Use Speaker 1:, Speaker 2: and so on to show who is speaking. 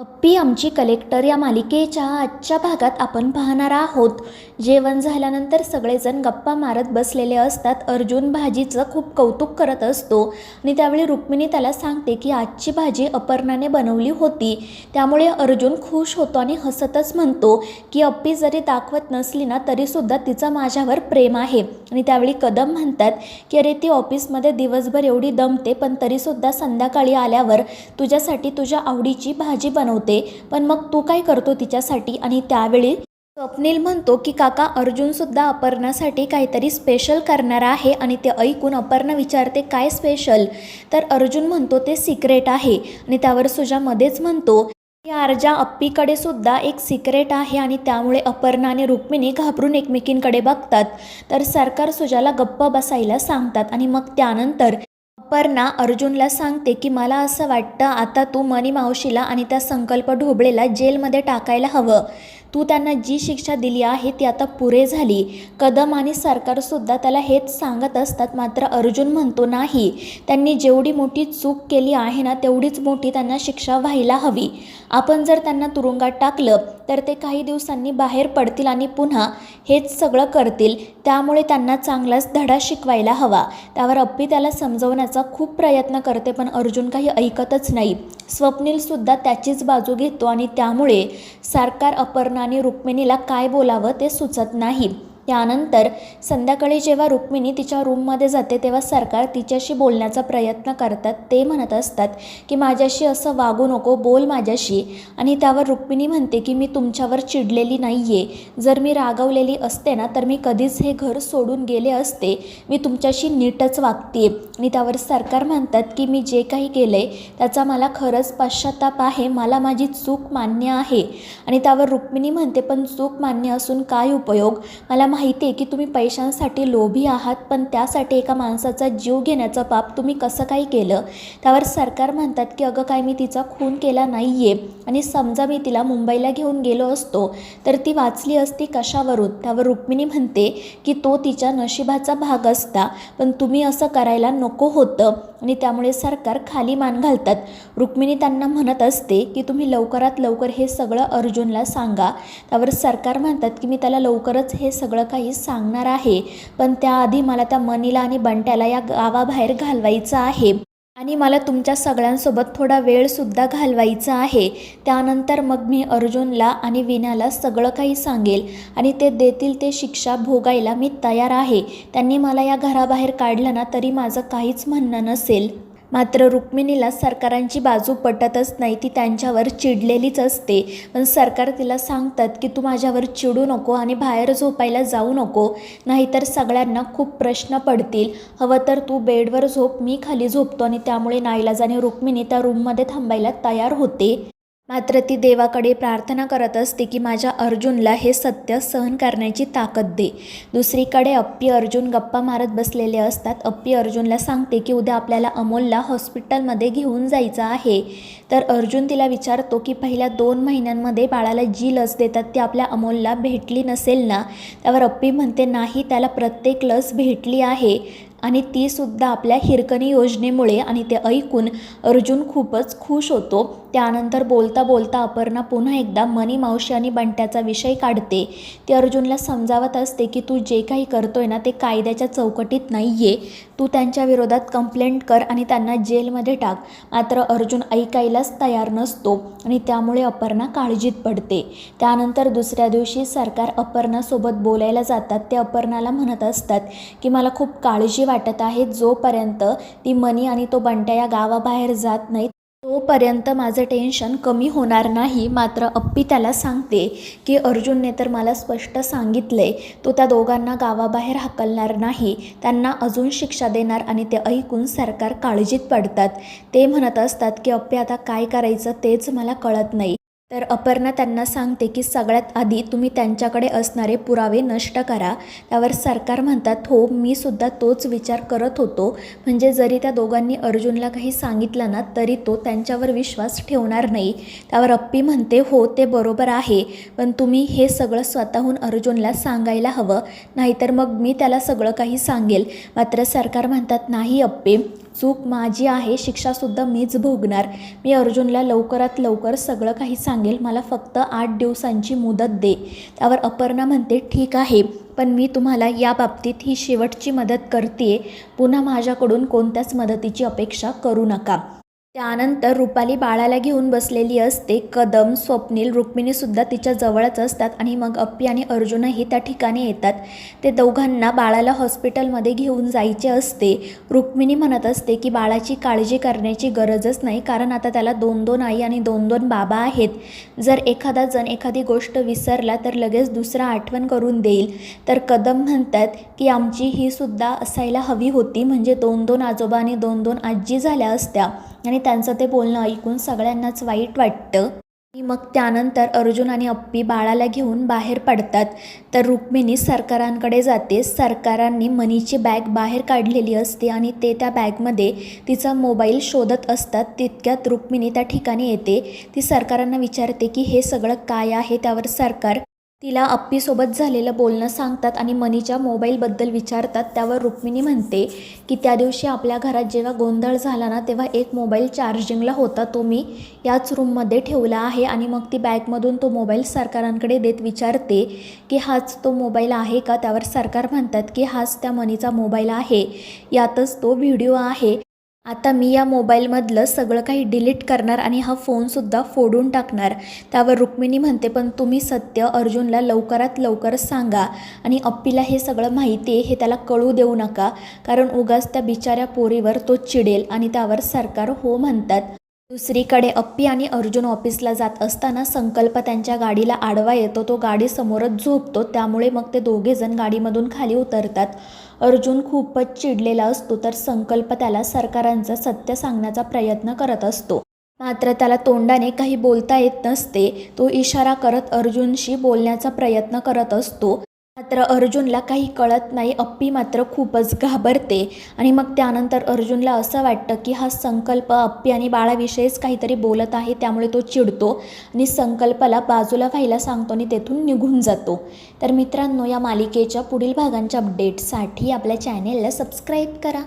Speaker 1: अप्पी आमची कलेक्टर या मालिकेच्या आजच्या भागात आपण पाहणार आहोत। जेवण झाल्यानंतर सगळेजण गप्पा मारत बसलेले असतात। अर्जुन भाजीचं खूप कौतुक करत असतो आणि त्यावेळी रुक्मिणी त्याला सांगते की आजची भाजी अपर्णाने बनवली होती। त्यामुळे अर्जुन खुश होतो आणि हसतच म्हणतो की अप्पी जरी दाखवत नसली ना तरीसुद्धा तिचं माझ्यावर प्रेम आहे। आणि त्यावेळी कदम म्हणतात की अरे ती ऑफिसमध्ये दिवसभर एवढी दमते पण तरीसुद्धा संध्याकाळी आल्यावर तुझ्यासाठी तुझ्या आवडीची भाजी बनवते, पण मग तू काय करतो तिच्यासाठी। आणि त्यावेळी स्वप्नील म्हणतो की काका अर्जुनसुद्धा अपर्णासाठी काहीतरी स्पेशल करणार आहे। आणि ते ऐकून अपर्णा विचारते काय स्पेशल, तर अर्जुन म्हणतो ते सिक्रेट आहे। आणि त्यावर सुजा मध्येच म्हणतो की आरजा अप्पीकडे सुद्धा एक सिक्रेट आहे। आणि त्यामुळे अपर्णा आणि रुक्मिणी घाबरून एकमेकींकडे बघतात। तर सरकार सुजाला गप्प बसायला सांगतात आणि मग त्यानंतर अपर्णा अर्जुनला सांगते की मला असं वाटतं आता तू मनी मावशीला आणि त्या संकल्प ढोबळेला जेलमध्ये टाकायला हवं। तू त्यांना जी शिक्षा दिली आहे ती आता पुरे झाली। कदम आणि सरकारसुद्धा त्याला हेच सांगत असतात, मात्र अर्जुन म्हणतो नाही, त्यांनी जेवढी मोठी चूक केली आहे ना तेवढीच मोठी त्यांना शिक्षा व्हायला हवी। आपण जर त्यांना तुरुंगात टाकलं तर ते काही दिवसांनी बाहेर पडतील आणि पुन्हा हेच सगळं करतील, त्यामुळे त्यांना चांगलाच धडा शिकवायला हवा। त्यावर अप्पी त्याला समजवण्याचा खूप प्रयत्न करते पण अर्जुन काही ऐकतच नाही। स्वप्नीलसुद्धा त्याचीच बाजू घेतो आणि त्यामुळे सरकार अपर्णा आणि रुक्मिणीला काय बोलावं ते सुचत नाही। त्यानंतर संध्याकाळी जेव्हा रुक्मिणी तिच्या रूममध्ये जाते तेव्हा सरकार तिच्याशी बोलण्याचा प्रयत्न करतात। ते म्हणत असतात की माझ्याशी असं वागू नको, बोल माझ्याशी। आणि त्यावर रुक्मिणी म्हणते की मी तुमच्यावर चिडलेली नाही आहे, जर मी रागवलेली असते ना तर मी कधीच हे घर सोडून गेले असते, मी तुमच्याशी नीटच वागते। आणि त्यावर सरकार म्हणतात की मी जे काही केलं आहे त्याचा मला खरंच पश्चाताप आहे, मला माझी चूक मान्य आहे। आणि त्यावर रुक्मिणी म्हणते पण चूक मान्य असून काय उपयोग, मला माहिती आहे की तुम्ही पैशांसाठी लोभी आहात, पण त्यासाठी एका माणसाचा जीव घेण्याचं पाप तुम्ही कसं काय केलं। त्यावर सरकार म्हणतात की अगं काय मी तिचा खून केला नाही आहे, आणि समजा मी तिला मुंबईला घेऊन गेलो असतो तर ती वाचली असती कशावरून। त्यावर रुक्मिणी म्हणते की तो तिच्या नशिबाचा भाग असता, पण तुम्ही असं करायला नको होतं। आणि त्यामुळे सरकार खाली मान घालतात। रुक्मिणी त्यांना म्हणत असते की तुम्ही लवकरात लवकर हे सगळं अर्जुनला सांगा। त्यावर सरकार म्हणतात की मी त्याला लवकरच हे सगळं काही सांगणार आहे, पण त्याआधी मला त्या मनीला आणि बंट्याला या गावाबाहेर घालवायचं आहे आणि मला तुमच्या सगळ्यांसोबत थोडा वेळसुद्धा घालवायचा आहे। त्यानंतर मग मी अर्जुनला आणि विनाला सगळं काही सांगेल आणि ते देतील ते शिक्षा भोगायला मी तयार आहे। त्यांनी मला या घराबाहेर काढलं ना तरी माझं काहीच म्हणणं नसेल। मात्र रुक्मिणीला सरकारांची बाजू पटतच नाही, ती त्यांच्यावर चिडलेलीच असते। पण सरकार तिला सांगतात की तू माझ्यावर चिडू नको आणि बाहेर झोपायला जाऊ नको, नाहीतर सगळ्यांना खूप प्रश्न पडतील, हवं तर तू बेडवर झोप, मी खाली झोपतो। आणि त्यामुळे नाईलाजाने रुक्मिणी त्या रूममध्ये थांबायला तयार होते। मात्र ती देवाकडे प्रार्थना करत असते की माझ्या अर्जुनला हे सत्य सहन करण्याची ताकद दे। दुसरीकडे अप्पी अर्जुन गप्पा मारत बसलेले असतात। अप्पी अर्जुनला सांगते की उद्या आपल्याला अमोलला हॉस्पिटलमध्ये घेऊन जायचं आहे। तर अर्जुन तिला विचारतो की पहिल्या 2 महिन्यांमध्ये बाळाला जी लस देतात ती आपल्या अमोलला भेटली नसेल ना। त्यावर अप्पी म्हणते नाही, त्याला प्रत्येक लस भेटली आहे आणि तीसुद्धा आपल्या हिरकणी योजनेमुळे। आणि ते ऐकून अर्जुन खूपच खुश होतो। त्यानंतर बोलता बोलता अपर्णा पुन्हा एकदा मनी मावशी आणि बंट्याचा विषय काढते। ती अर्जुनला समजावत असते की तू जे काही करतोय ना ते कायद्याच्या चौकटीत नाही आहे, तू त्यांच्या विरोधात कंप्लेंट कर आणि त्यांना जेलमध्ये टाक। मात्र अर्जुन ऐकायलाच तयार नसतो आणि त्यामुळे अपर्णा काळजीत पडते। त्यानंतर दुसऱ्या दिवशी सरकार अपर्णासोबत बोलायला जातात। ते अपर्णाला म्हणत असतात की मला खूप काळजी वाटत आहे, जोपर्यंत ती मनी आणि तो बंट्या या गावाबाहेर जात नाहीत तोपर्यंत माझं टेन्शन कमी होणार नाही। मात्र अप्पी त्याला सांगते की अर्जुनने तर मला स्पष्ट सांगितलंय तो त्या दोघांना गावाबाहेर हाकलणार नाही, त्यांना अजून शिक्षा देणार। आणि ते ऐकून सरकार काळजीत पडतात। ते म्हणत असतात की अप्पी आता काय करायचं तेच मला कळत नाही। तर अपर्णा त्यांना सांगते की सगळ्यात आधी तुम्ही त्यांच्याकडे असणारे पुरावे नष्ट करा। त्यावर सरकार म्हणतात हो, मी सुद्धा तोच विचार करत होतो, म्हणजे जरी त्या दोघांनी अर्जुनला काही सांगितलं ना तरी तो त्यांच्यावर विश्वास ठेवणार नाही। त्यावर अप्पी म्हणते हो ते बरोबर आहे, पण तुम्ही हे सगळं स्वतःहून अर्जुनला सांगायला हवं, नाहीतर मग मी त्याला सगळं काही सांगेल। मात्र सरकार म्हणतात नाही अप्पी, चूक माझी आहे, शिक्षासुद्धा मीच भोगणार. मी अर्जुनला लवकरात लवकर सगळं काही सांगेल, मला फक्त 8 दिवसांची मुदत दे. त्यावर अपर्णा म्हणते ठीक आहे, पण मी तुम्हाला या बाबतीत ही शेवटची मदत करते, पुन्हा माझ्याकडून कोणत्याच मदतीची अपेक्षा करू नका. त्यानंतर रुपाली बाळाला घेऊन बसलेली असते. कदम, स्वप्नील, रुक्मिणीसुद्धा तिच्या जवळच असतात आणि मग अप्पी आणि अर्जुनही त्या ठिकाणी येतात. ते दोघांना बाळाला हॉस्पिटलमध्ये घेऊन जायचे असते. रुक्मिणी म्हणत असते की बाळाची काळजी करण्याची गरजच नाही, कारण आता त्याला 2-2 आई आणि 2-2 बाबा आहेत. जर एखादा जण एखादी गोष्ट विसरला तर लगेच दुसरा आठवण करून देईल. तर कदम म्हणतात की आमची ही सुद्धा असायला हवी होती, म्हणजे 2-2 आजोबा आणि 2-2 आजी झाल्या असत्या. आणि त्यांचं ते बोलणं ऐकून सगळ्यांनाच वाईट वाटतं. आणि मग त्यानंतर अर्जुन आणि अप्पी बाळाला घेऊन बाहेर पडतात. तर रुक्मिणी सरकारांकडे जाते. सरकारांनी मनीची बॅग बाहेर काढलेली असते आणि ते त्या बॅगमध्ये तिचा मोबाईल शोधत असतात. तितक्यात रुक्मिणी त्या ठिकाणी येते. ती सरकारांना विचारते की हे सगळं काय आहे. त्यावर सरकार तिला अप्पीसोबत झालेलं बोलणं सांगतात आणि मनीच्या मोबाईलबद्दल विचारतात. त्यावर रुक्मिणी म्हणते की त्या दिवशी आपल्या घरात जेव्हा गोंधळ झाला ना, तेव्हा एक मोबाईल चार्जिंगला होता, तो मी याच रूममध्ये ठेवला आहे. आणि मग ती बॅगमधून तो मोबाईल सरकारांकडे देत विचारते की हाच तो मोबाईल आहे का. त्यावर सरकार म्हणतात की हाच त्या मनीचा मोबाईल आहे, यातच तो व्हिडिओ आहे. आता मी या मोबाईलमधलं सगळं काही डिलीट करणार आणि हा फोनसुद्धा फोडून टाकणार. त्यावर रुक्मिणी म्हणते पण तुम्ही सत्य अर्जुनला लवकरात लवकर सांगा आणि अप्पीला हे सगळं माहिती आहे हे त्याला कळू देऊ नका, कारण उगाच त्या बिचाऱ्या पोरीवर तो चिडेल. आणि त्यावर सरकार हो म्हणतात. दुसरीकडे अप्पी आणि अर्जुन ऑफिसला जात असताना संकल्प त्यांच्या गाडीला आडवा येतो. तो गाडीसमोरच झोपतो. त्यामुळे मग ते दोघेजण गाडीमधून खाली उतरतात. अर्जुन खूपच चिडलेला असतो, तर संकल्प त्याला सरकारांचं सत्य सांगण्याचा प्रयत्न करत असतो. मात्र त्याला तोंडाने काही बोलता येत नसते. तो इशारा करत अर्जुनशी बोलण्याचा प्रयत्न करत असतो. मात्र अर्जुनला काही कळत नाही. अप्पी मात्र खूपच घाबरते. आणि मग त्यानंतर अर्जुनला असं वाटतं की हा संकल्प अप्पी आणि बाळाविषयीच काहीतरी बोलत आहे, त्यामुळे तो चिडतो आणि संकल्पाला बाजूला व्हायला सांगतो आणि तेथून निघून जातो. तर मित्रांनो, या मालिकेच्या पुढील भागांच्या अपडेट्ससाठी आपल्या चॅनेलला सबस्क्राईब करा.